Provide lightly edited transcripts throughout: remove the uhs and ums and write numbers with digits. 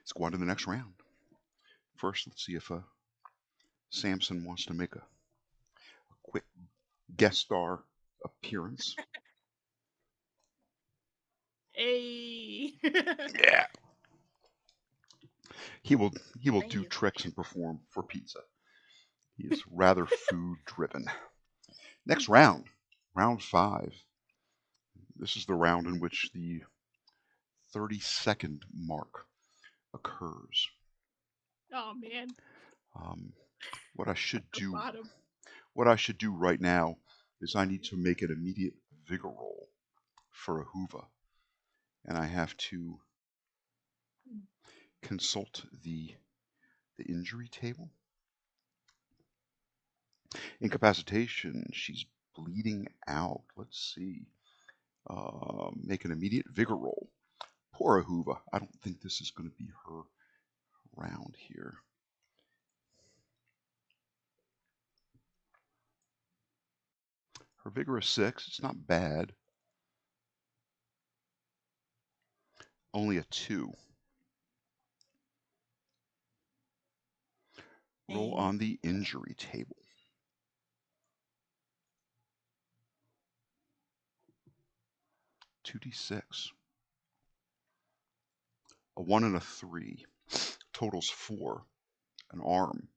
Let's go on to the next round. First, let's see if Samson wants to make a quick guest star appearance. Hey. Yeah. He will do tricks and perform for pizza. He is rather food driven. Next round, round 5. This is the round in which the 30-second mark occurs. Oh man. What I should do right now is I need to make an immediate vigor roll for a Ahuva, and I have to consult the injury table. Incapacitation, she's bleeding out. Let's see. Make an immediate vigor roll. Poor Ahuva. I don't think this is going to be her round here. Her vigor is 6. It's not bad. Only a 2. Roll on the injury table. $2d6. A 1 and a 3. Totals 4. An arm.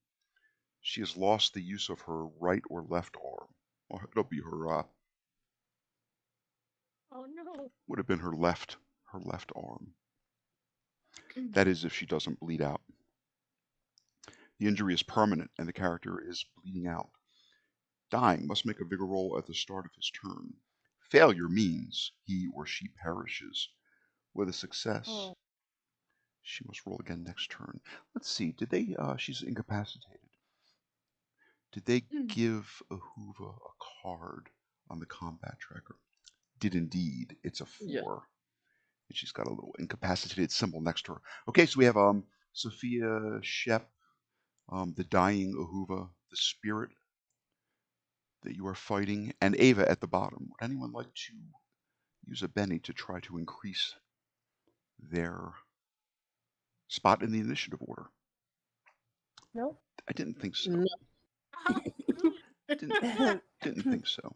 She has lost the use of her right or left arm. Well, it'll be her. Oh no. Would have been her left arm. That is, if she doesn't bleed out. The injury is permanent, and the character is bleeding out. Dying must make a vigor roll at the start of his turn. Failure means he or she perishes. With a success, she must roll again next turn. Let's see. Did they? She's incapacitated. Did they give Ahuva a card on the combat tracker? Did indeed. It's a 4. Yeah. And she's got a little incapacitated symbol next to her. Okay, so we have Sophia Shep, the dying Ahuva, the spirit that you are fighting, and Ava at the bottom. Would anyone like to use a Benny to try to increase their spot in the initiative order? No. I didn't think so. No. Didn't think so.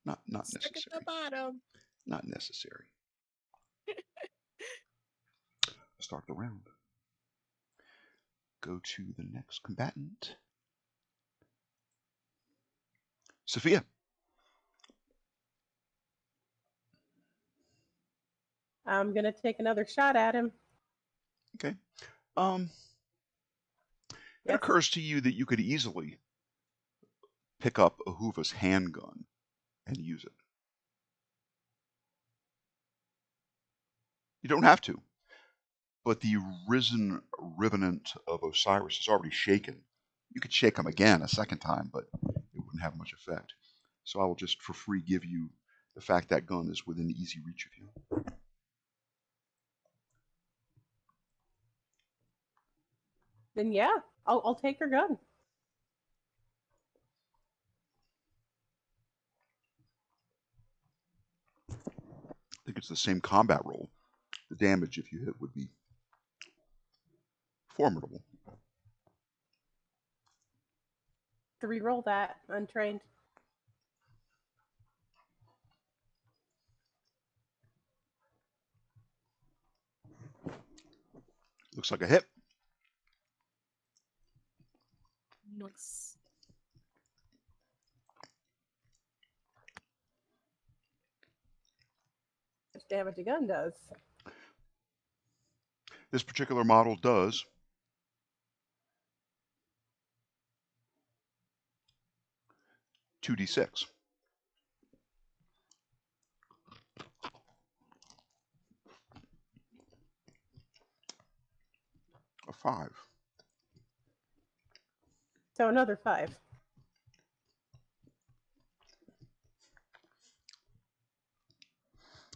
Not necessary. Stuck at the bottom. Not necessary. Start the round. Go to the next combatant. Sophia. I'm going to take another shot at him. Okay. It occurs to you that you could easily pick up Ahuva's handgun and use it. You don't have to. But the Risen Revenant of Osiris is already shaken. You could shake him again a second time, but it wouldn't have much effect. So I will just for free give you the fact that gun is within easy reach of you. Then yeah, I'll take her gun. I think it's the same combat roll. The damage, if you hit, would be formidable. To re-roll that, untrained. Looks like a hit. Nice. Much damage a gun does. This particular model does 2d6. A 5. So another 5.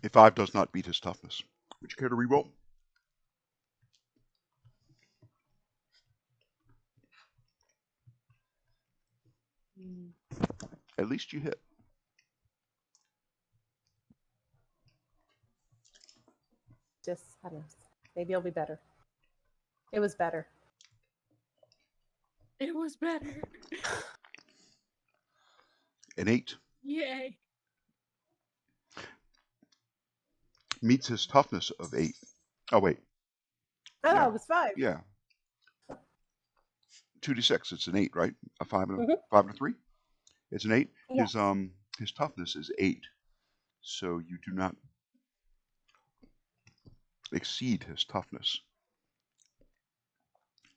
A 5 does not beat his toughness. Would you care to reroll? At least you hit. Just, I don't know. Maybe it'll be better. It was better. It was better. An 8 Yay. meets his toughness of 8. Oh wait, Oh, Yeah. it was 5. yeah. 2d6. It's an 8, right? A 5 and a Mhm. 5 and a 3. It's an 8. Yes. His toughness is 8, so you do not exceed his toughness.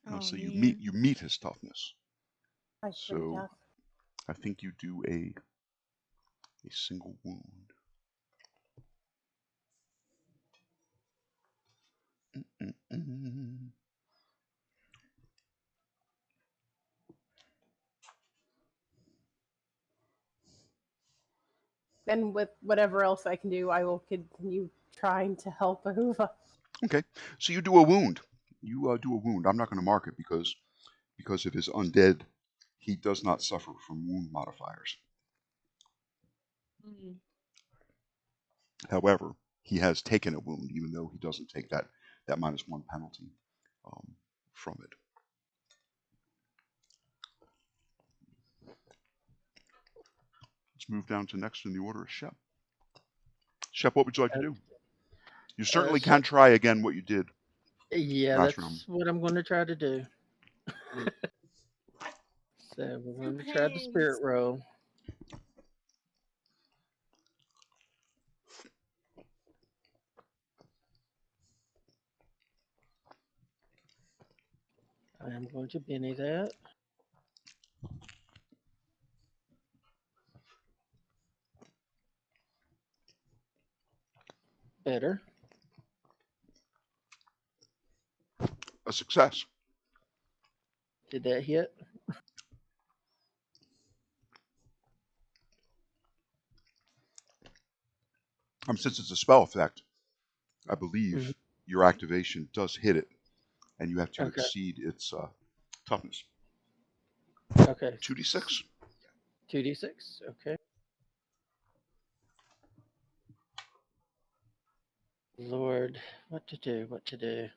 Oh, So man. you meet his toughness. That's pretty So tough. I think you do a single wound. Mm-mm-mm. And with whatever else I can do, I will continue trying to help Ahuva. Okay, so you do a wound. You do a wound. I'm not going to mark it because of his undead, he does not suffer from wound modifiers. Mm. However, he has taken a wound, even though he doesn't take that -1 penalty from it. Let's move down to next in the order of Shep. Shep, what would you like to do? You certainly can try again what you did. Yeah, last that's round. what I'm going to try to do. So we're going to try the spirit roll. I am going to Benny that. Better. A success. Did that hit? Since it's a spell effect, I believe Mhm. your activation does hit it, and you have to Okay. exceed its toughness. Okay. 2d6. 2d6. Okay. Lord, what to do? What to do?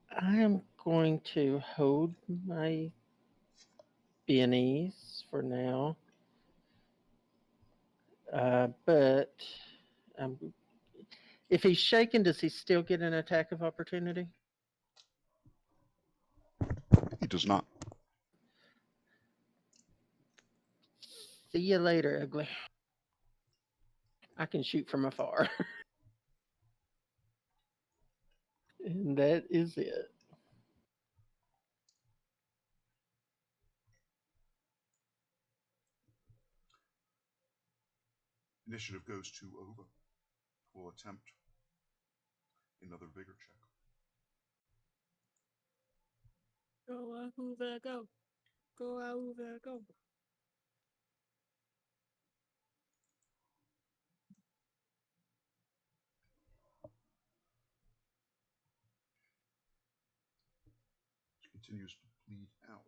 I am going to hold my bennies for now. But if he's shaken, does he still get an attack of opportunity? He does not. See you later, ugly. I can shoot from afar. And that is it. Initiative goes to Ova, who will attempt another vigor check. Go, Ahuva, go. Go, Ahuva, go. She continues to bleed out.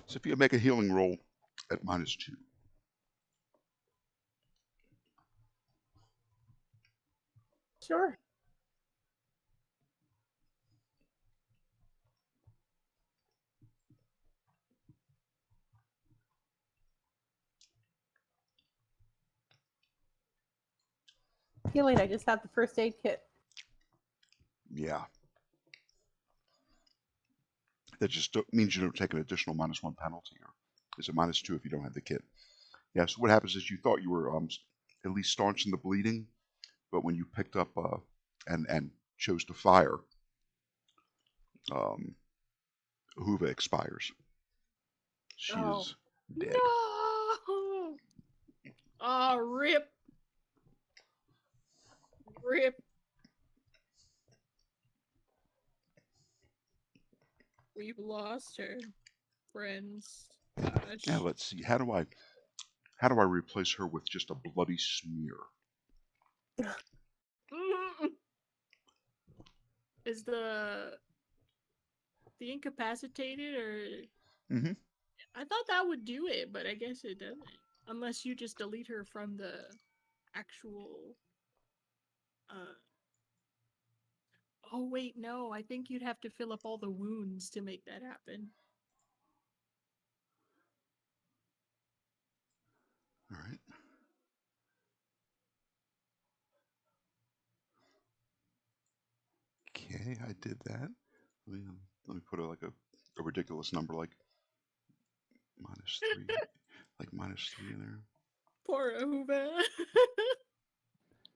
Sophia, make a healing roll at -2. Sure. Healing, I just have the first aid kit. Yeah. That just means you don't take an additional -1 penalty, or is it -2 if you don't have the kit? Yeah, so what happens is you thought you were at least staunching the bleeding, but when you picked up and chose to fire, Huva expires. She is dead. No! Oh, rip. Rip. We've lost her, friends. Gosh. Now let's see. How do How do I replace her with just a bloody smear? Is the incapacitated or? Mm-hmm. I thought that would do it, but I guess it doesn't. Unless you just delete her from the actual. Oh wait, no. I think you'd have to fill up all the wounds to make that happen. All right. Okay, I did that. Let me put a ridiculous number like -3, like -3 in there. Poor Uva.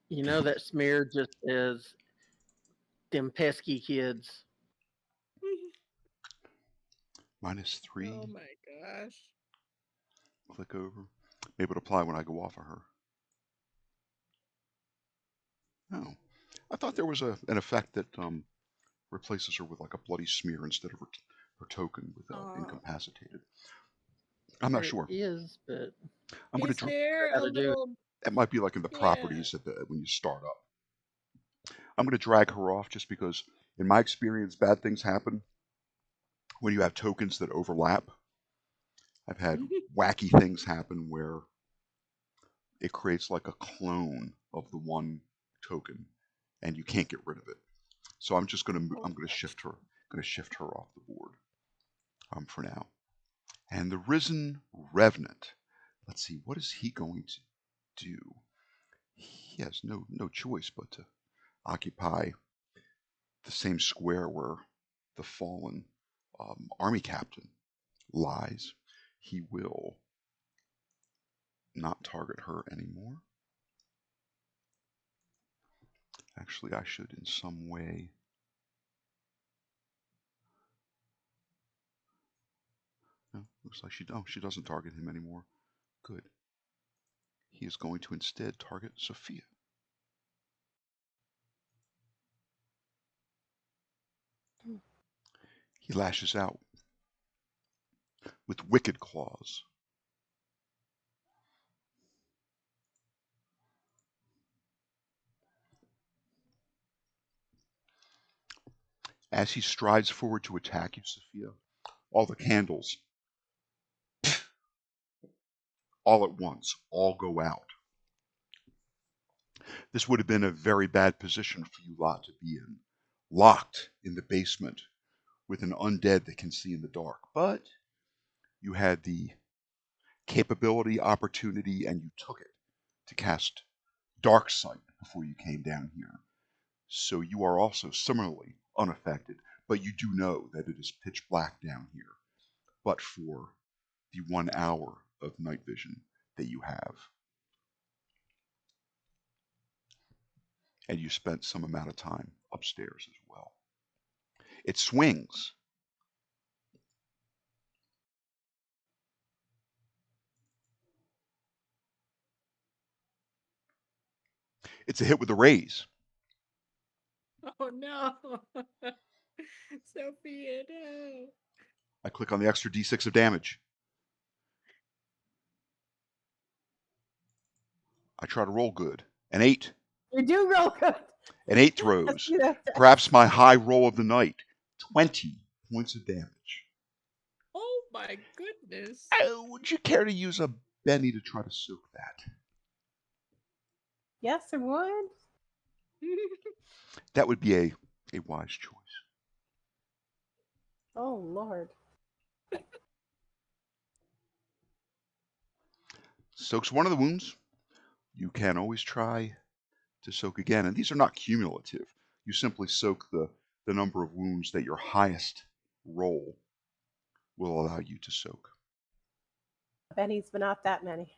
You know that smear just is them pesky kids. -3. Oh my gosh. Click over. Maybe it'll apply when I go off of her. Oh, I thought there was an effect that replaces her with like a bloody smear instead of her token with incapacitated. I'm not sure. It is, but I'm going Is there a little? It might be like in the properties when you start up. I'm going to drag her off just because, in my experience, bad things happen when you have tokens that overlap. I've had wacky things happen where it creates like a clone of the one token, and you can't get rid of it. So I'm just going to shift her. Going to shift her off the board for now. And the Risen Revenant. Let's see, what is he going to do? He has no choice but to occupy the same square where the fallen army captain lies. He will not target her anymore. Actually, I should in some way. No, looks like she doesn't target him anymore. Good. He is going to instead target Sophia. He lashes out with wicked claws. As he strides forward to attack you, Sophia, all the candles, all at once, all go out. This would have been a very bad position for you lot to be in, locked in the basement with an undead that can see in the dark. But you had the capability, opportunity, and you took it to cast Dark Sight before you came down here. So you are also similarly unaffected, but you do know that it is pitch black down here, but for the 1 hour of night vision that you have. And you spent some amount of time upstairs as well. It swings. It's a hit with a raise. Oh no. Sophia, no. I click on the extra d6 of damage. I try to roll good. An 8. You do roll good. An 8 throws. Perhaps my high roll of the night. 20 points of damage. Oh my goodness. Would you care to use a Benny to try to soak that? Yes, it would. That would be a wise choice. Oh, Lord. Soaks one of the wounds. You can always try to soak again. And these are not cumulative. You simply soak the number of wounds that your highest roll will allow you to soak. Benny's, but not that many.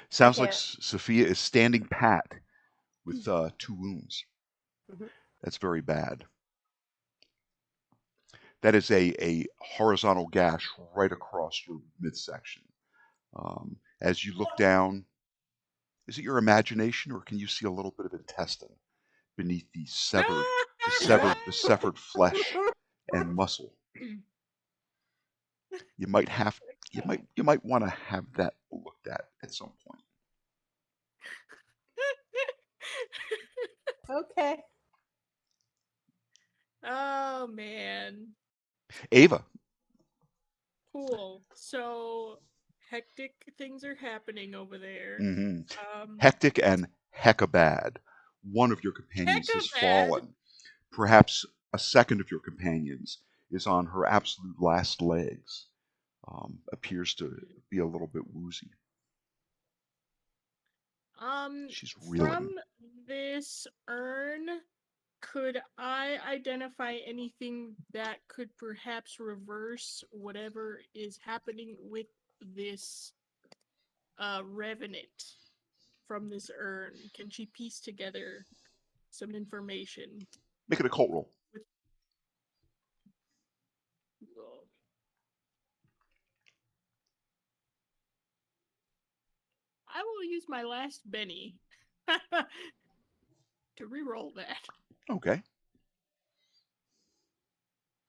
Sounds like Sophia is standing pat with 2 wounds. Mm-hmm. That's very bad. That is a horizontal gash right across your midsection. As you look down, is it your imagination, or can you see a little bit of intestine beneath the severed flesh and muscle? You might want to have that looked at some point. Okay. Oh man. Ava. Cool. So hectic things are happening over there. Mm-hmm. Hectic and heckabad. One of your companions has Heckabad? fallen. Perhaps a second of your companions is on her absolute last legs. Appears to be a little bit woozy. She's reeling. From this urn, could I identify anything that could perhaps reverse whatever is happening with this revenant from this urn? Can she piece together some information? Make an occult roll. With... I will use my last Benny to re-roll that. Okay.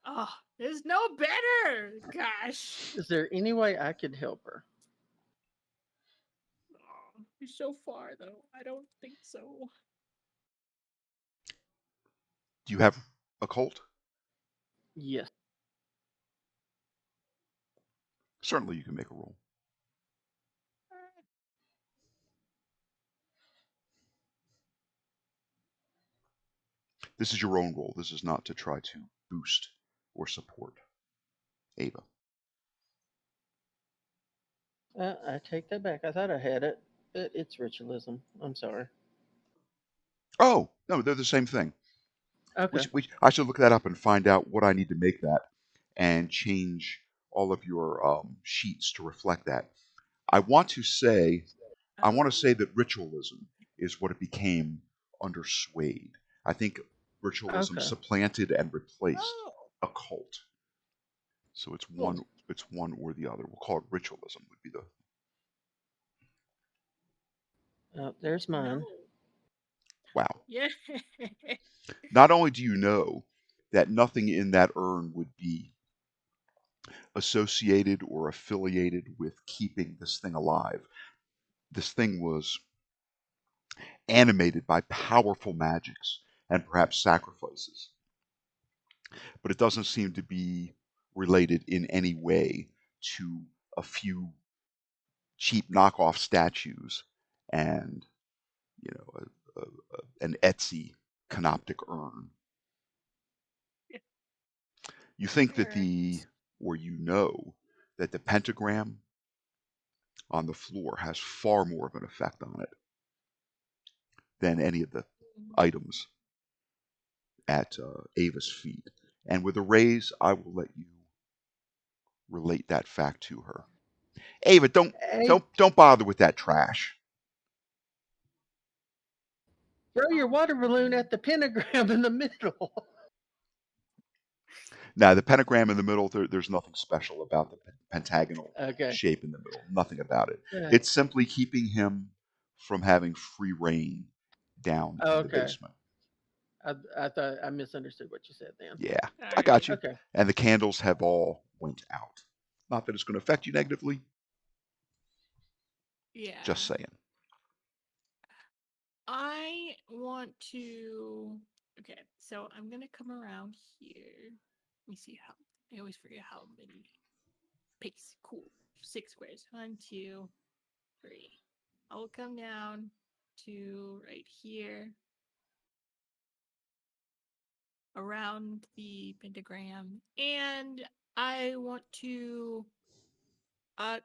Oh, there's no better! Gosh. Is there any way I could help her? Oh, you're so far, though. I don't think so. Do you have occult? Yes. Certainly you can make a roll. This is your own roll. This is not to try to boost or support Ava. I take that back. I thought I had it. It's ritualism. I'm sorry. Oh, no, they're the same thing. Okay. I should look that up and find out what I need to make that and change all of your sheets to reflect that. I want to say that ritualism is what it became under Suede. I think ritualism Okay. supplanted and replaced Oh. occult. So it's Cool. one or the other. We'll call it ritualism would be the There's mine. No. wow. Yeah. Not only do you know that nothing in that urn would be associated or affiliated with keeping this thing alive. This thing was animated by powerful magics and perhaps sacrifices. But it doesn't seem to be related in any way to a few cheap knockoff statues and, you know, an Etsy canoptic urn. You think that you know that the pentagram on the floor has far more of an effect on it than any of the items at Ava's feet. And with a raise, I will let you relate that fact to her. Ava, don't bother with that trash. Throw your water balloon at the pentagram in the middle. Now, the pentagram in the middle, there's nothing special about the pentagonal Okay. shape in the middle. Nothing about it. Yeah. It's simply keeping him from having free reign down in the basement. I thought I misunderstood what you said then. Yeah, I got you. Okay. And the candles have all went out. Not that it's going to affect you negatively. Yeah. Just saying. I want to. Okay, so I'm gonna come around here. Let me see how. I always forget how many. Pace. Cool. 6 squares. 1, 2, 3. I will come down to right here. Around the pentagram. And I want to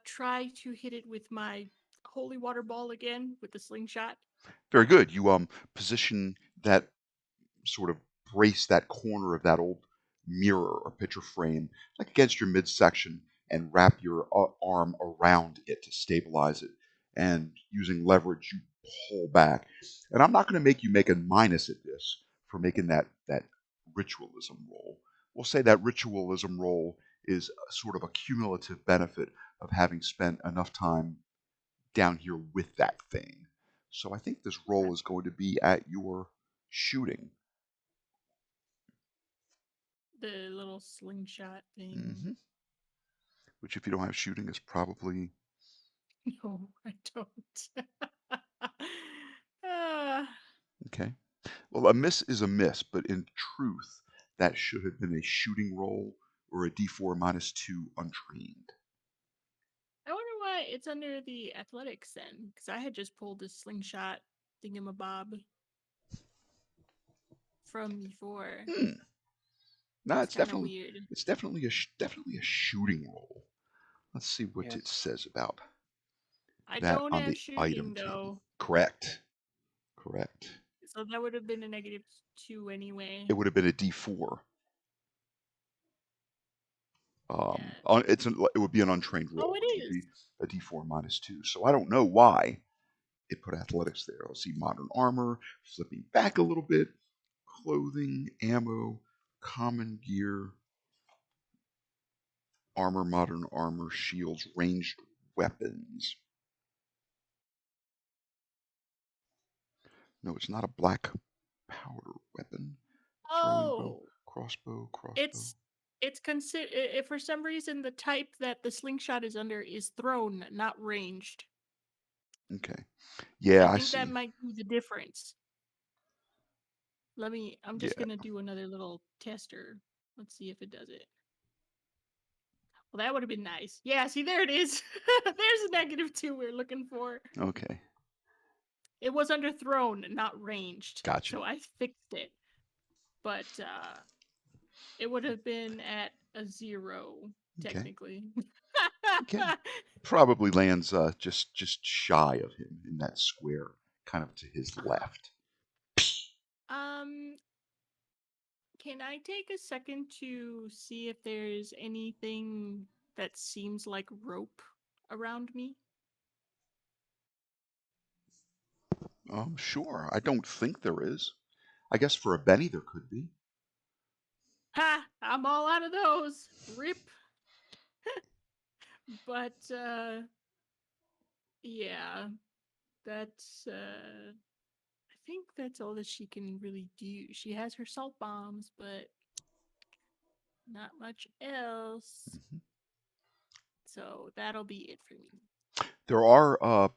try to hit it with my holy water ball again with the slingshot. Very good. You position that sort of brace that corner of that old mirror or picture frame like against your midsection and wrap your arm around it to stabilize it. And using leverage, you pull back. And I'm not going to make you make a minus at this for making that ritualism roll. We'll say that ritualism roll is a sort of a cumulative benefit of having spent enough time down here with that thing. So I think this roll is going to be at your shooting. The little slingshot thing. Mm-hmm. which if you don't have shooting is probably No, I don't. Ah, okay. Well, a miss is a miss, but in truth, that should have been a shooting roll or a D4 -2 untrained. I wonder why it's under the athletics then, because I had just pulled this slingshot thingamabob from before. Hmm. No, It's kind of weird. it's definitely definitely a shooting roll. Let's see what Yeah. it says about I that don't on have the item shooting table. though, Correct. so that would have been a -2 anyway. It would have been a D4. Yeah. It would be an untrained roll, Oh, it which would is. be a D4 -2. So I don't know why it put athletics there. Let's see, modern armor, flipping back a little bit, clothing, ammo, common gear, armor, modern armor, shields, ranged weapons. No, it's not a black powder weapon. Throwing bow, Oh, crossbow. it's consider if for some reason the type that the slingshot is under is thrown, not ranged. Okay. Yeah, I I think that see. might be the difference. I'm just Yeah. gonna do another little tester. Let's see if it does it. Well, that would have been nice. Yeah, see, there it is. There's a -2 we're looking for. Okay. It was under thrown, not ranged. Gotcha. So I fixed it. But it would have been at a 0, Okay. technically. Okay. Probably lands just shy of him in that square, kind of to his left. Um, can I take a second to see if there's anything that seems like rope around me? Sure. I don't think there is. I guess for a Benny there could be. Ha! I'm all out of those. Rip. But yeah, that's I think that's all that she can really do. She has her salt bombs, but not much else. Mhm. So that'll be it for me. There are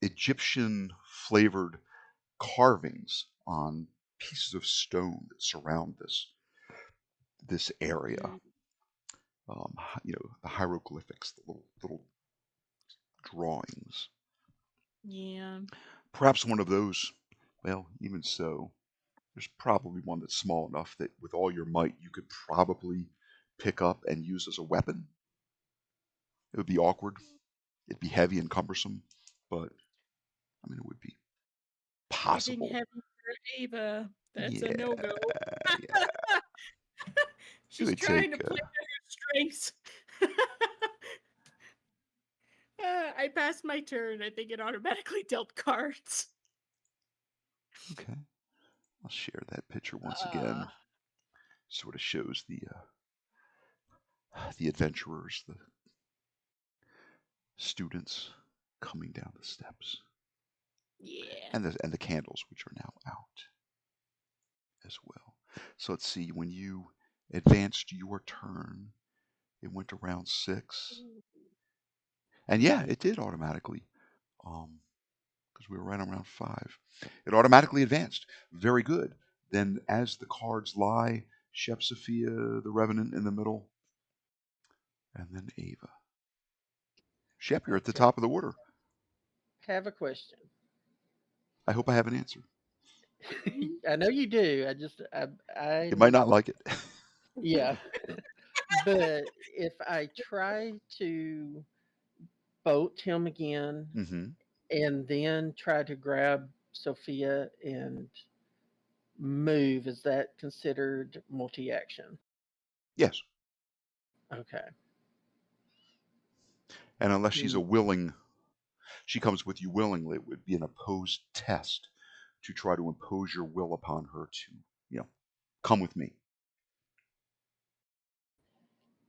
Egyptian flavored carvings on pieces of stone that surround this area. The hieroglyphics, the little drawings. Yeah. Perhaps one of those. Well, even so, there's probably one that's small enough that with all your might you could probably pick up and use as a weapon. It would be awkward. It'd be heavy and cumbersome, but I mean it would be Anything possible. heavy for Ava, that's a Yeah, no-go. yeah. She's They trying take. to play to her strengths. I passed my turn. I think it automatically dealt cards. Okay, I'll share that picture once again. Sort of shows the adventurers, the students coming down the steps, Yeah. and the candles, which are now out as well. So let's see. When you advanced your turn, it went to round 6, and yeah, it did automatically. Because we were right on round 5. It automatically advanced. Very good. Then, as the cards lie, Shep Sophia, the Revenant in the middle, and then Ava. Shep, you're at the Okay. top of the order. Have a question. I hope I have an answer. I know you do. I You might need. not like it. Yeah. But if I try to bolt him again Mm-hmm. and then try to grab Sophia and move, is that considered multi-action? Yes. Okay. And unless she's Mm, she comes with you willingly, it would be an opposed test to try to impose your will upon her to, come with me.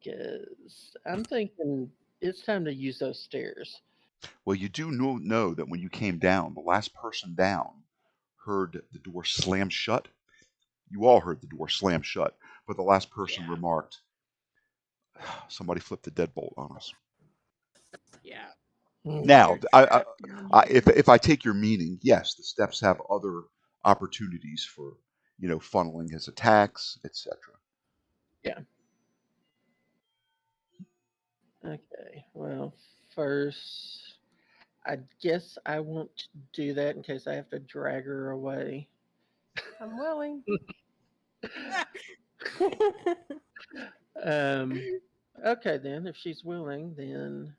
Because I'm thinking it's time to use those stairs. Well, you do know that when you came down, the last person down heard the door slam shut. You all heard the door slam shut, but the last person Yeah. remarked, Somebody flipped the deadbolt on us. Yeah. Now, You're trapped in here. if I take your meaning, yes, the steps have other opportunities for, funneling his attacks, etc. Yeah. Okay. Well, first, I guess I won't do that in case I have to drag her away. I'm willing. Okay, then, if she's willing, then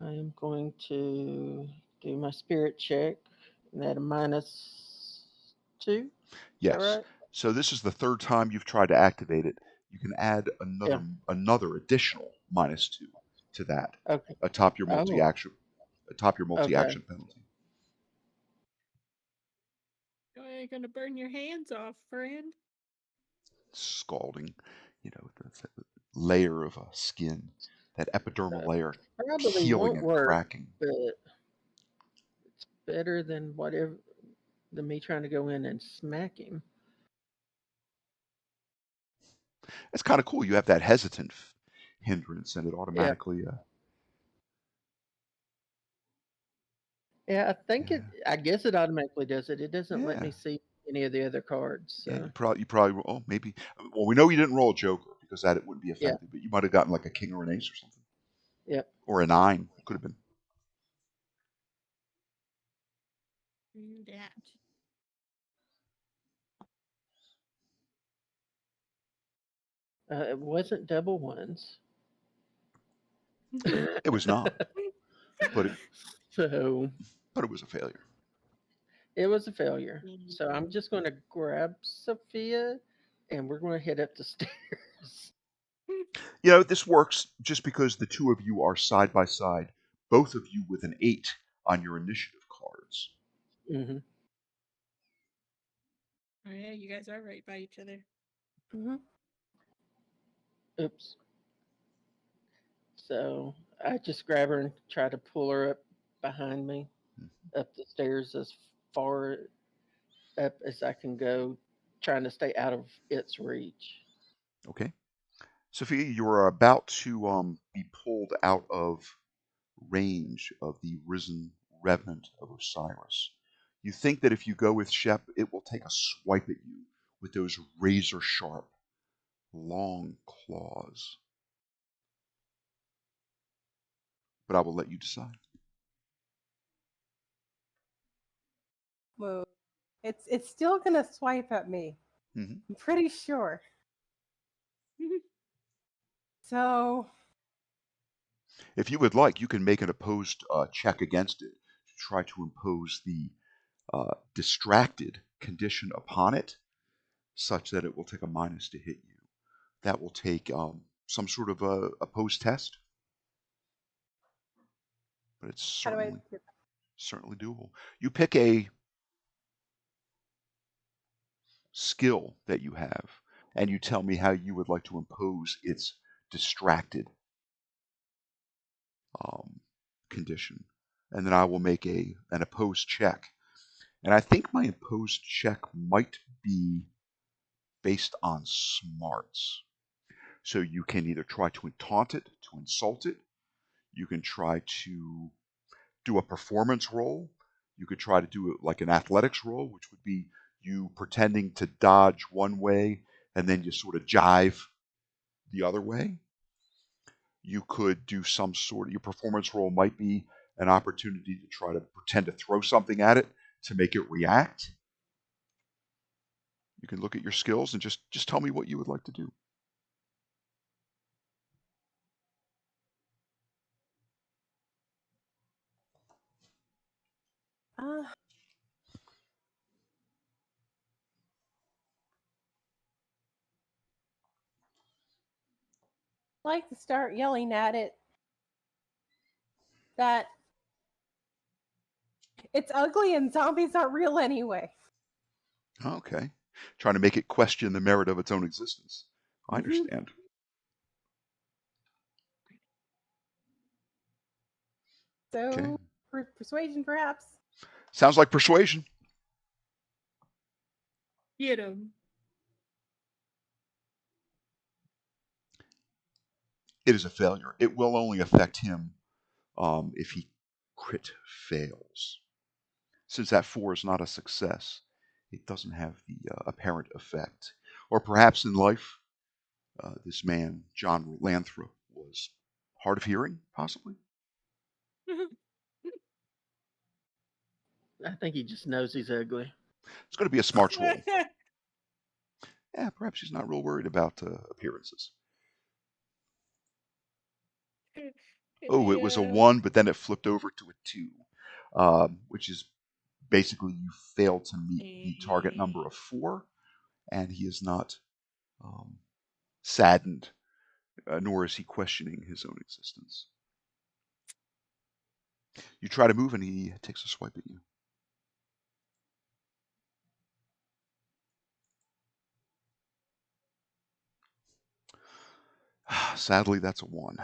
I am going to do my spirit check and add a -2. Is that Yes. right? So this is the third time you've tried to activate it. You can add Yeah. another additional -2 to that Okay. atop your Oh, multi-action okay. penalty. You ain't gonna burn your hands off, friend. Scalding, the layer of skin, that epidermal layer Probably peeling won't and work, cracking. but it's better than me trying to go in and smack him. It's kind of cool. You have that hesitant hindrance, and it Yeah. automatically. Yeah, I think Yeah. I guess it automatically does it. It doesn't let Yeah. me see any of the other cards. Yeah, So you probably. Oh, maybe. Well, we know you didn't roll a joker because that it wouldn't be yeah, effective. But you might have gotten like a king or an ace or something, yeah. or a 9. It could have been. That. It wasn't double ones. It was not, but it So was a failure. it was a failure. So I'm just going to grab Sophia, and we're going to head up the stairs. This works just because the two of you are side by side, both of you with an 8 on your initiative cards. Mm-hmm. Oh yeah, you guys are right by each other. Mm-hmm. Oops. So I just grab her and try to pull her up behind me, up the stairs as far up as I can go, trying to stay out of its reach. Okay. Sophia, you're about to be pulled out of range of the Risen Revenant of Osiris. You think that if you go with Shep, it will take a swipe at you with those razor sharp, long claws. But I will let you decide. Well, it's still gonna swipe at me. Mm-hmm. I'm pretty sure. So If you would like, you can make an opposed check against it to try to impose the distracted condition upon it, such that it will take a minus to hit you. That will take some sort of a opposed test, but it's how do I? certainly doable. You pick a skill that you have, and you tell me how you would like to impose its distracted condition, and then I will make an opposed check. And I think my opposed check might be based on smarts. So you can either try to taunt it, to insult it. You can try to do a performance roll. You could try to do it like an athletics roll, which would be you pretending to dodge one way and then you sort of jive the other way. You could do some sort of, your performance roll might be an opportunity to try to pretend to throw something at it to make it react. You can look at your skills and just tell me what you would like to do. Like to start yelling at it that it's ugly and zombies aren't real anyway. Okay. Trying to make it question the merit of its own existence. I Mm-hmm. understand. Okay. So persuasion, perhaps. Sounds like persuasion. Get him. It is a failure. It will only affect him if he crit fails. Since that 4 is not a success, it doesn't have the apparent effect. Or perhaps in life, this man, John Lathrop, was hard of hearing, possibly. I think he just knows he's ugly. It's going to be a smarts roll. Yeah, perhaps he's not real worried about appearances. Oh, it was a 1, but then it flipped over to a 2, which is basically you failed to meet the target number of 4, and he is not saddened, nor is he questioning his own existence. You try to move, and he takes a swipe at you. Sadly, that's a 1.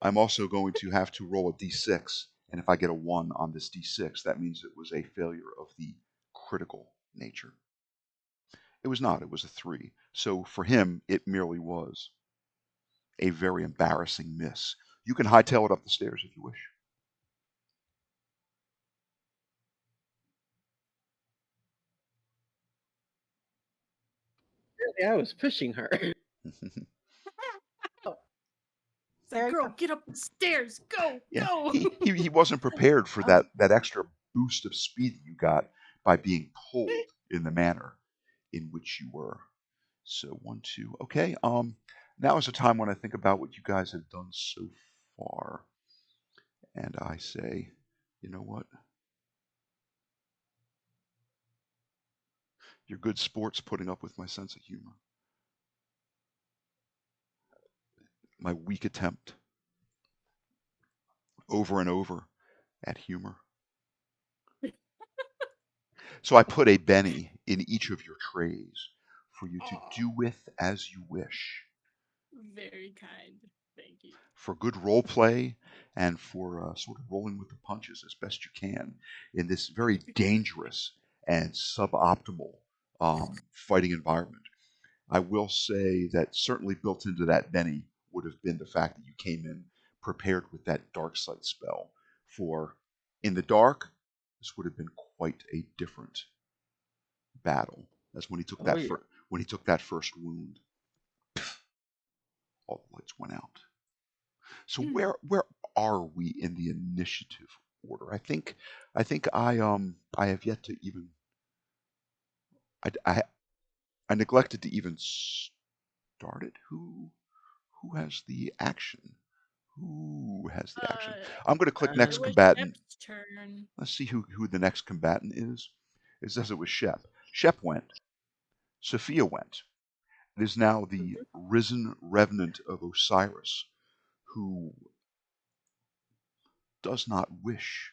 I'm also going to have to roll a d6, and if I get a 1 on this d6, that means it was a failure of the critical nature. It was not, it was a 3. So for him, it merely was a very embarrassing miss. You can hightail it up the stairs if you wish. Really, I was pushing her. Girl, get up the stairs. Go, Yeah, go. he wasn't prepared for that extra boost of speed that you got by being pulled in the manner in which you were. So 1, 2. Okay. Now is the time when I think about what you guys have done so far, and I say, you know what? You're good sports putting up with my sense of humor. My weak attempt over and over at humor. So I put a Benny in each of your trays for you to do with as you wish. Very kind. Thank you. For good role play and for sort of rolling with the punches as best you can in this very dangerous and suboptimal fighting environment. I will say that certainly built into that Benny would have been the fact that you came in prepared with that dark sight spell. For in the dark, this would have been quite a different battle. That's when he took when he took that first wound. All the lights went out. So where are we in the initiative order? I think I have yet to even I neglected to even start it. Who has the action? Who has the action? I'm going to click next It was combatant. Shep's turn. Let's see who the next combatant is. It says it was Shep. Shep went. Sophia went. It is now the Risen Revenant of Osiris, who does not wish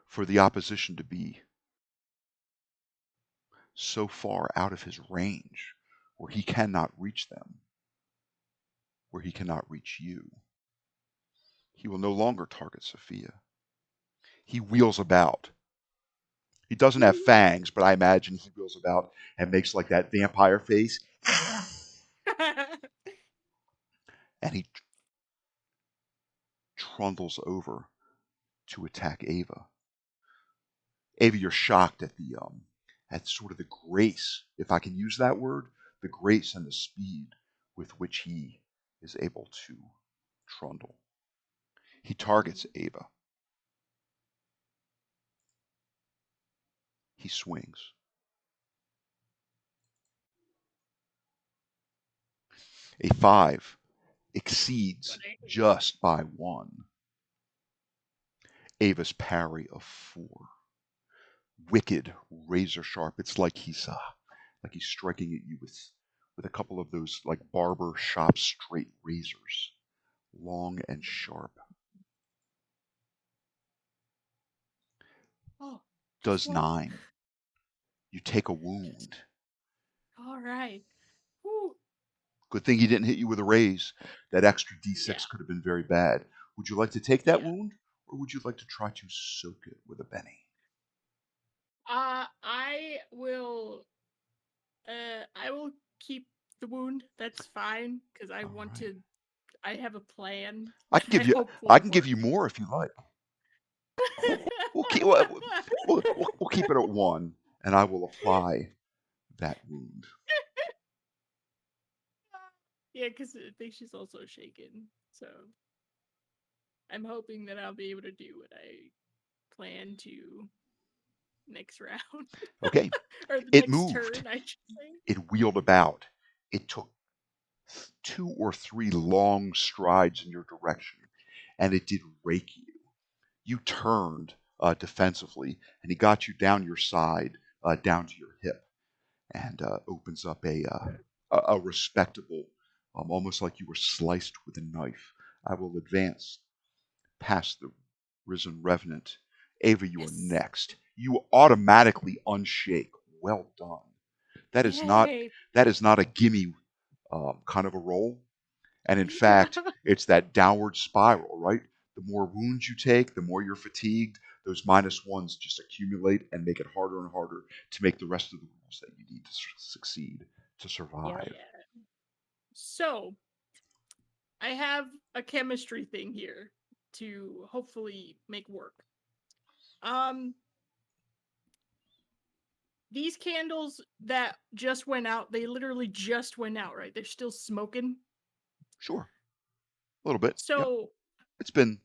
for the opposition to be so far out of his range where he cannot reach them, where he cannot reach you. He will no longer target Sophia. He wheels about. He doesn't have fangs, but I imagine he wheels about and makes like that vampire face. And he trundles over to attack Ava. Ava, you're shocked at sort of the grace, if I can use that word, the grace and the speed with which he is able to trundle. He targets Ava. He swings. A 5 exceeds just by 1 Ava's parry of 4. Wicked, razor sharp. It's like he's striking at you with a couple of those like barber shop straight razors, long and sharp. Does 9. You take a wound. All right. Woo. Good thing he didn't hit you with a raise. That extra d6 could have been very bad. Would you like to take that wound, or would you like to try to soak it with a Benny? I will keep the wound. That's fine because I All want right. to. I have a plan. I can give I you. hope I will can give work. you more if you like. We'll keep. We'll keep it at 1, and I will apply that wound. Yeah, because I think she's also shaken. So I'm hoping that I'll be able to do what I plan to next round. Okay. Or the It next moved. turn, I should say. It wheeled about. It took 2 or 3 long strides in your direction, and it did rake you. You turned defensively, and he got you down your side, down to your hip, and opens up a respectable, almost like you were sliced with a knife. I will advance past the Risen Revenant. Ava, you are Yes. next. You automatically unshake. Well done. That is not Yay. a gimme kind of a roll. And in Yeah. fact, it's that downward spiral, right? The more wounds you take, the more you're fatigued. Those -1s just accumulate and make it harder and harder to make the rest of the rules that you need to succeed, to survive. Yeah. So I have a chemistry thing here to hopefully make work. These candles that just went out, they literally just went out, right? They're still smoking. Sure. A little bit. Yep. So It's been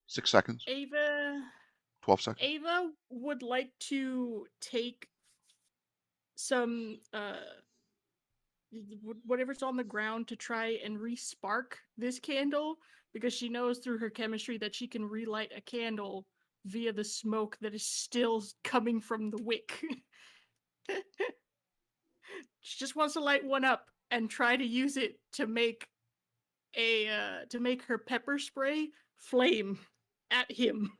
6 seconds, Ava 12 seconds. Ava would like to take some whatever's on the ground to try and re-spark this candle because she knows through her chemistry that she can relight a candle via the smoke that is still coming from the wick. She just wants to light one up and try to use it to make to make her pepper spray flame at him.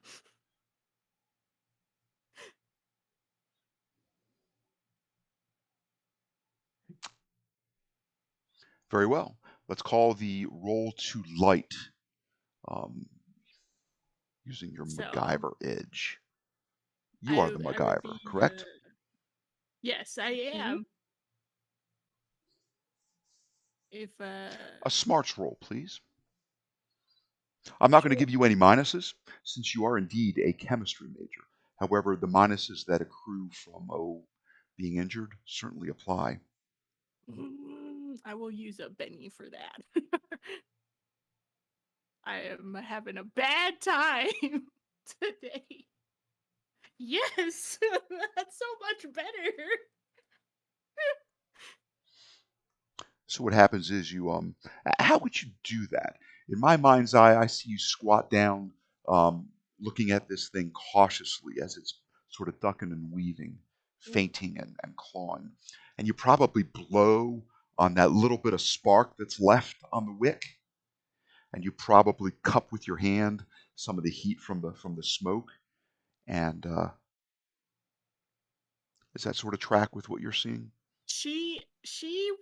Very well. Let's call the roll to light um, using your So MacGyver edge. You are I the I will MacGyver, be correct? yes, I am. If A smarts roll, please. I'm not going to sure. give you any minuses, since you are indeed a chemistry major. However, the minuses that accrue from being injured certainly apply. I will use a Benny for that. I am having a bad time today. Yes, that's so much better. So what happens is how would you do that? In my mind's eye, I see you squat down, looking at this thing cautiously as it's sort of ducking and weaving, feinting and clawing. And you probably blow on that little bit of spark that's left on the wick, and you probably cup with your hand some of the heat from the smoke. And does that sort of track with what you're seeing? She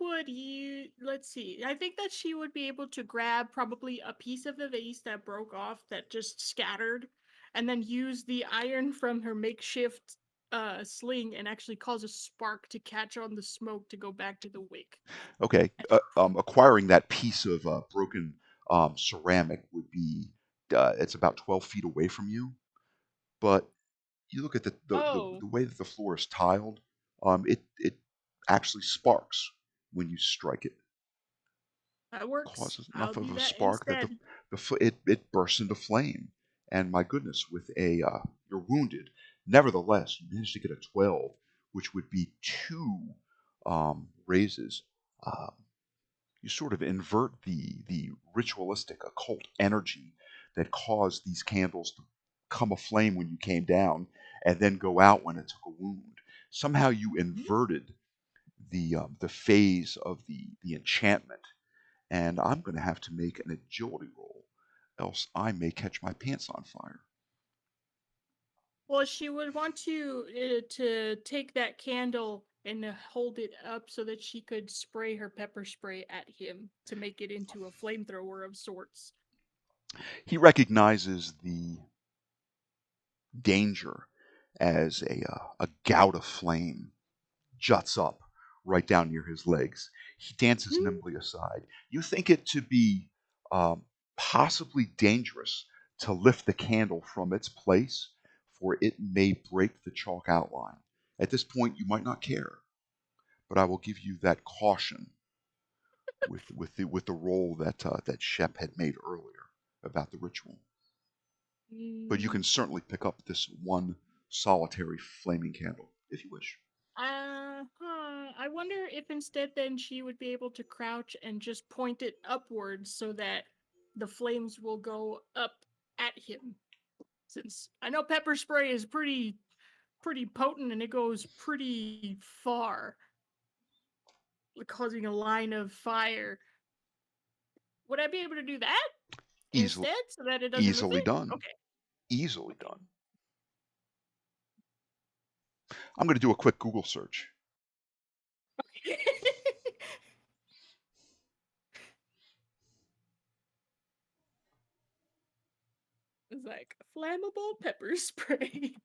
would use, let's see, I think that she would be able to grab probably a piece of the vase that broke off that just scattered and then use the iron from her makeshift sling and actually cause a spark to catch on the smoke to go back to the wick. Okay, acquiring that piece of broken ceramic would be it's about 12 feet away from you. But you look at Oh, the way that the floor is tiled, it actually sparks when you strike it. that works. Causes I'll enough of do a that spark that instead. it bursts into flame. And my goodness, with you're wounded. Nevertheless, you managed to get a 12, which would be 2 raises. Um, you sort of invert the ritualistic occult energy that caused these candles to come aflame when you came down and then go out when it took a wound. Somehow you inverted the phase of the enchantment, and I'm going to have to make an agility roll, else I may catch my pants on fire. Well, she would want to take that candle and hold it up so that she could spray her pepper spray at him to make it into a flamethrower of sorts. He recognizes the danger as a gout of flame juts up right down near his legs. He dances nimbly aside. You think it to be possibly dangerous to lift the candle from its place, for it may break the chalk outline. At this point, you might not care, but I will give you that caution with the roll that Shep had made earlier about the ritual. But you can certainly pick up this one solitary flaming candle if you wish. I wonder if instead then she would be able to crouch and just point it upwards so that the flames will go up at him. Since I know pepper spray is pretty potent and it goes pretty far, causing a line of fire. Would I be able to do that Easily, instead so that it doesn't move easily it? done. Okay. Easily done. I'm going to do a quick Google search. It's like flammable pepper spray.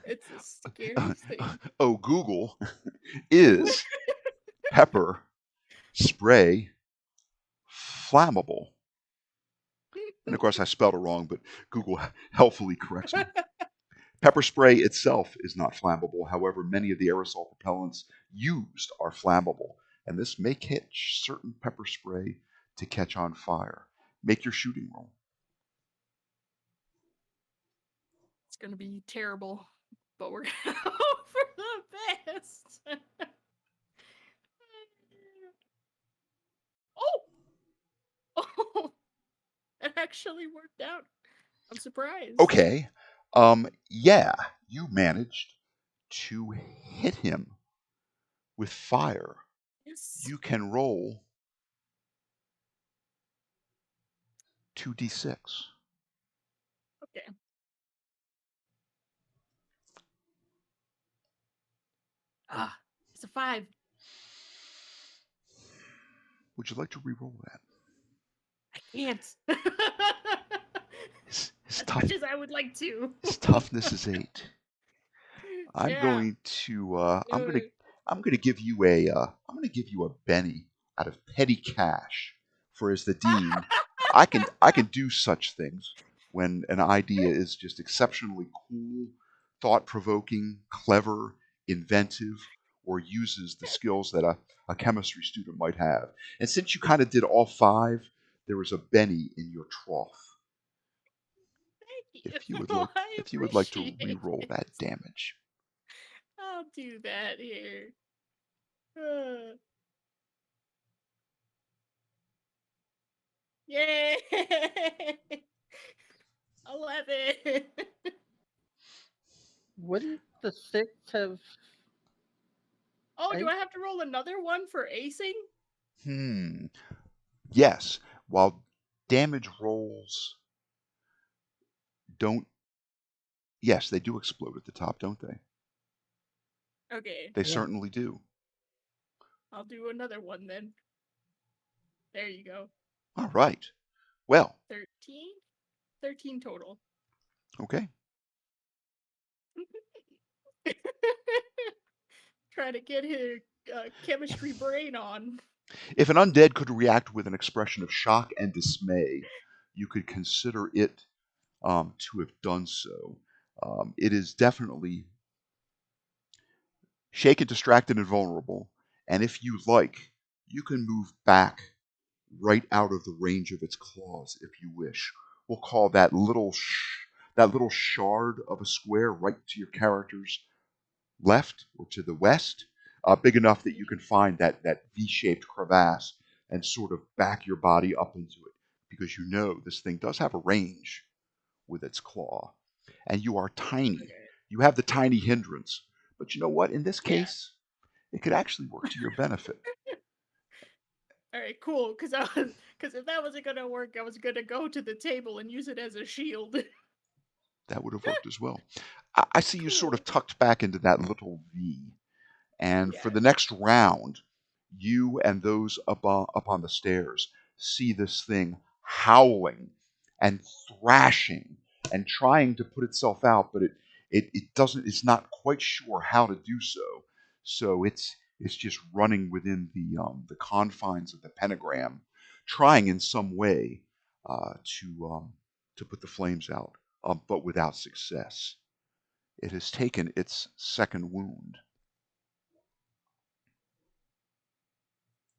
It's the scariest thing. Oh, Google, is pepper spray flammable? And of course, I spelled it wrong, but Google helpfully corrects me. Pepper spray itself is not flammable. However, many of the aerosol propellants used are flammable, and this may catch certain pepper spray to catch on fire. Make your shooting roll. It's gonna be terrible, but we're gonna hope for the best. Oh, it actually worked out. I'm surprised. Okay. Yeah, you managed to hit him with fire. Yes. You can roll 2d6. Okay. It's a 5. Would you like to re-roll that? I can't. His As much as I would like to. his toughness is 8. I'm Yeah. going to I'm Do gonna give you a Benny out of petty cash, for as the dean, I can do such things when an idea is just exceptionally cool, thought-provoking, clever, inventive, or uses the skills that a chemistry student might have. And since you kind of did all 5, there is a Benny in your trough. Thank you. If you would like to appreciate re-roll it. that damage. I'll do that here. Yay! 11. Wouldn't the 6 have? Oh, do Eight? I have to roll another one for acing? Yes. While damage rolls don't. Yes, they do explode at the top, don't they? Okay, They Yeah. certainly do. I'll do another one then. There you go. All right. Well, 13? 13 total. okay. Try to get his chemistry brain on. If an undead could react with an expression of shock and dismay, you could consider it to have done so. It is definitely shaken, distracted, and vulnerable. And if you like, you can move back right out of the range of its claws if you wish. We'll call that little shard of a square right to your character's left or to the west, big enough that you can find that V-shaped crevasse and sort of back your body up into it, because you know this thing does have a range with its claw, and you are tiny. Okay. You have the tiny hindrance, but you know what? In this Yeah. case, it could actually work to your benefit. All right, cool. Because if that wasn't gonna work, I was gonna go to the table and use it as a shield. That would have worked as well. I see you sort of tucked back into that little V. And for Yeah. the next round, you and those up on the stairs see this thing howling and thrashing and trying to put itself out, but it doesn't. It's not quite sure how to do so. So it's just running within the confines of the pentagram, trying in some way to put the flames out, but without success. It has taken its second wound.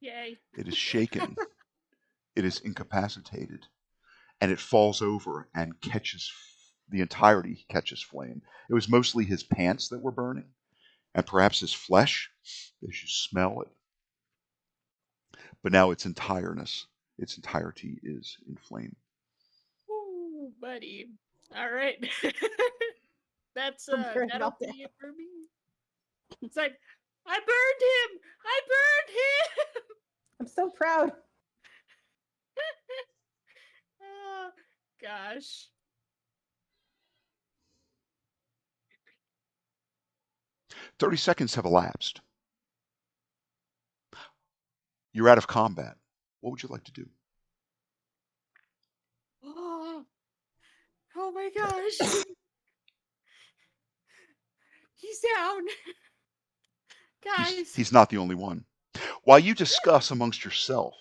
Yay. It is shaken. It is incapacitated, and it falls over and the entirety catches flame. It was mostly his pants that were burning, and perhaps his flesh, as you smell it. But now its entirety is in flame. Ooh, buddy. All right. That's I'm very that'll about be it for me. It's like, I burned him. I burned him. I'm so proud. Oh, gosh. 30 seconds have elapsed. You're out of combat. What would you like to do? Oh my gosh. He's down. Guys. He's not the only one. While you discuss amongst yourself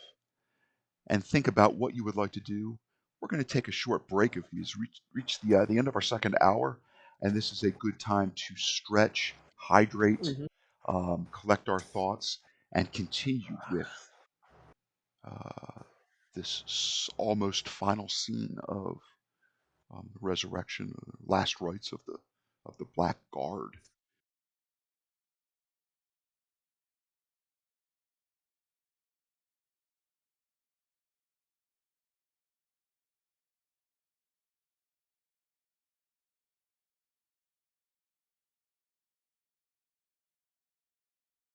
and think about what you would like to do, we're going to take a short break as we reach the end of our second hour, and this is a good time to stretch, hydrate, collect our thoughts, and continue with this almost final scene of the resurrection, last rites of the Black Guard.